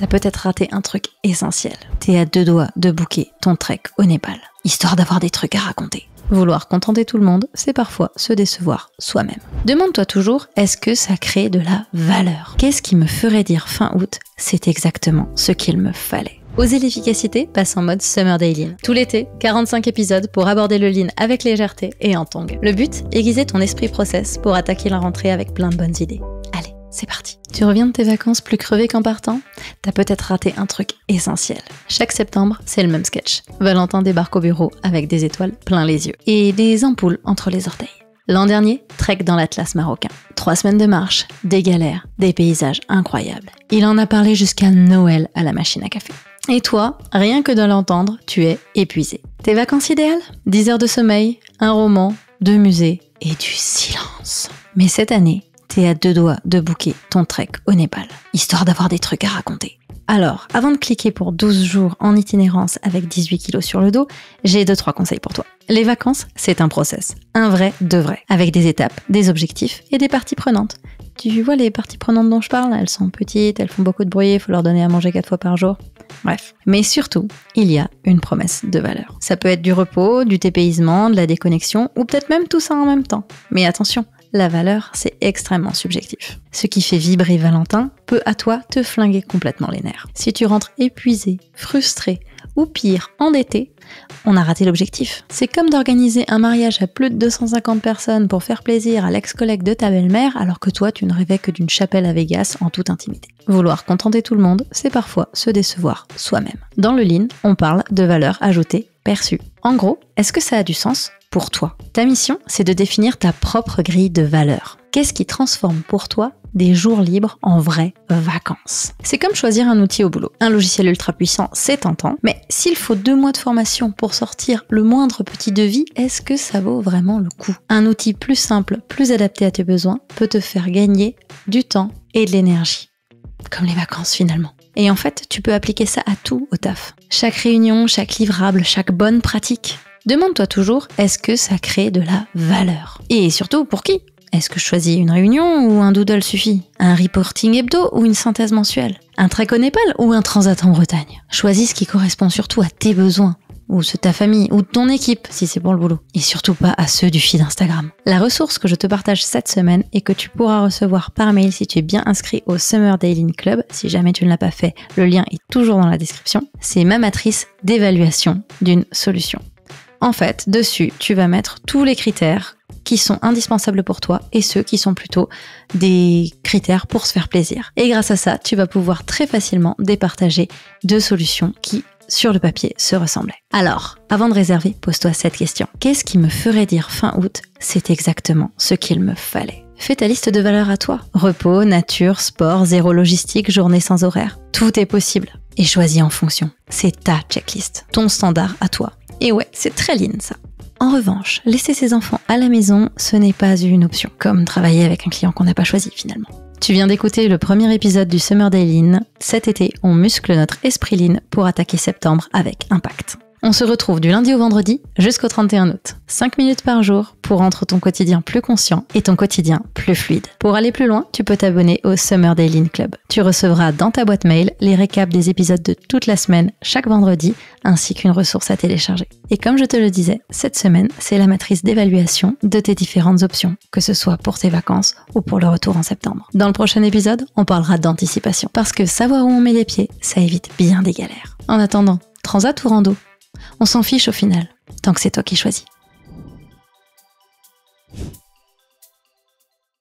T'as peut-être raté un truc essentiel. T'es à 2 doigts de booker ton trek au Népal, histoire d'avoir des trucs à raconter. Vouloir contenter tout le monde, c'est parfois se décevoir soi-même. Demande-toi toujours, est-ce que ça crée de la valeur? Qu'est-ce qui me ferait dire fin août, c'est exactement ce qu'il me fallait? Oser l'efficacité passe en mode Summer Day Lean. Tout l'été, 45 épisodes pour aborder le lean avec légèreté et en tongue. Le but, aiguiser ton esprit process pour attaquer la rentrée avec plein de bonnes idées. Allez, c'est parti. Tu reviens de tes vacances plus crevé qu'en partant? T'as peut-être raté un truc essentiel. Chaque septembre, c'est le même sketch. Valentin débarque au bureau avec des étoiles plein les yeux et des ampoules entre les orteils. L'an dernier, trek dans l'Atlas marocain. 3 semaines de marche, des galères, des paysages incroyables. Il en a parlé jusqu'à Noël à la machine à café. Et toi, rien que de l'entendre, tu es épuisé. Tes vacances idéales? 10 heures de sommeil, un roman, 2 musées et du silence. Mais cette année, t'es à 2 doigts de booker ton trek au Népal, histoire d'avoir des trucs à raconter. Alors, avant de cliquer pour 12 jours en itinérance avec 18 kilos sur le dos, j'ai 2-3 conseils pour toi. Les vacances, c'est un process, un vrai de vrai, avec des étapes, des objectifs et des parties prenantes. Tu vois les parties prenantes dont je parle? Elles sont petites, elles font beaucoup de bruit, il faut leur donner à manger 4 fois par jour. Bref. Mais surtout, il y a une promesse de valeur. Ça peut être du repos, du dépaysement, de la déconnexion, ou peut-être même tout ça en même temps. Mais attention, la valeur, c'est extrêmement subjectif. Ce qui fait vibrer Valentin peut à toi te flinguer complètement les nerfs. Si tu rentres épuisé, frustré, ou pire, endetté, on a raté l'objectif. C'est comme d'organiser un mariage à plus de 250 personnes pour faire plaisir à l'ex-collègue de ta belle-mère alors que toi tu ne rêvais que d'une chapelle à Vegas en toute intimité. Vouloir contenter tout le monde, c'est parfois se décevoir soi-même. Dans le lean, on parle de valeur ajoutée perçue. En gros, est-ce que ça a du sens pour toi? Ta mission, c'est de définir ta propre grille de valeurs. Qu'est-ce qui transforme pour toi des jours libres en vraies vacances? C'est comme choisir un outil au boulot. Un logiciel ultra puissant, c'est tentant, mais s'il faut 2 mois de formation pour sortir le moindre petit devis, est-ce que ça vaut vraiment le coup? Un outil plus simple, plus adapté à tes besoins, peut te faire gagner du temps et de l'énergie. Comme les vacances finalement. Et en fait, tu peux appliquer ça à tout au taf. Chaque réunion, chaque livrable, chaque bonne pratique. Demande-toi toujours, est-ce que ça crée de la valeur? Et surtout, pour qui? Est-ce que je choisis une réunion ou un doodle suffit? Un reporting hebdo ou une synthèse mensuelle? Un trek au Népal ou un transat en Bretagne? Choisis ce qui correspond surtout à tes besoins, ou ceux de ta famille, ou de ton équipe, si c'est pour le boulot. Et surtout pas à ceux du feed Instagram. La ressource que je te partage cette semaine et que tu pourras recevoir par mail si tu es bien inscrit au Summer Day Lean Club, si jamais tu ne l'as pas fait, le lien est toujours dans la description, c'est ma matrice d'évaluation d'une solution. En fait, dessus, tu vas mettre tous les critères qui sont indispensables pour toi et ceux qui sont plutôt des critères pour se faire plaisir. Et grâce à ça, tu vas pouvoir très facilement départager 2 solutions qui, sur le papier, se ressemblaient. Alors, avant de réserver, pose-toi cette question. Qu'est-ce qui me ferait dire fin août, c'est exactement ce qu'il me fallait? Fais ta liste de valeurs à toi. Repos, nature, sport, zéro logistique, journée sans horaire. Tout est possible. Et choisis en fonction. C'est ta checklist, ton standard à toi. Et ouais, c'est très lean ça. En revanche, laisser ses enfants à la maison, ce n'est pas une option, comme travailler avec un client qu'on n'a pas choisi finalement. Tu viens d'écouter le premier épisode du Summer Day Lean. Cet été, on muscle notre esprit lean pour attaquer septembre avec impact. On se retrouve du lundi au vendredi jusqu'au 31 août. 5 minutes par jour pour rendre ton quotidien plus conscient et ton quotidien plus fluide. Pour aller plus loin, tu peux t'abonner au Summer Day Lean Club. Tu recevras dans ta boîte mail les récaps des épisodes de toute la semaine, chaque vendredi, ainsi qu'une ressource à télécharger. Et comme je te le disais, cette semaine, c'est la matrice d'évaluation de tes différentes options, que ce soit pour tes vacances ou pour le retour en septembre. Dans le prochain épisode, on parlera d'anticipation. Parce que savoir où on met les pieds, ça évite bien des galères. En attendant, transat ou rando? On s'en fiche au final, tant que c'est toi qui choisis.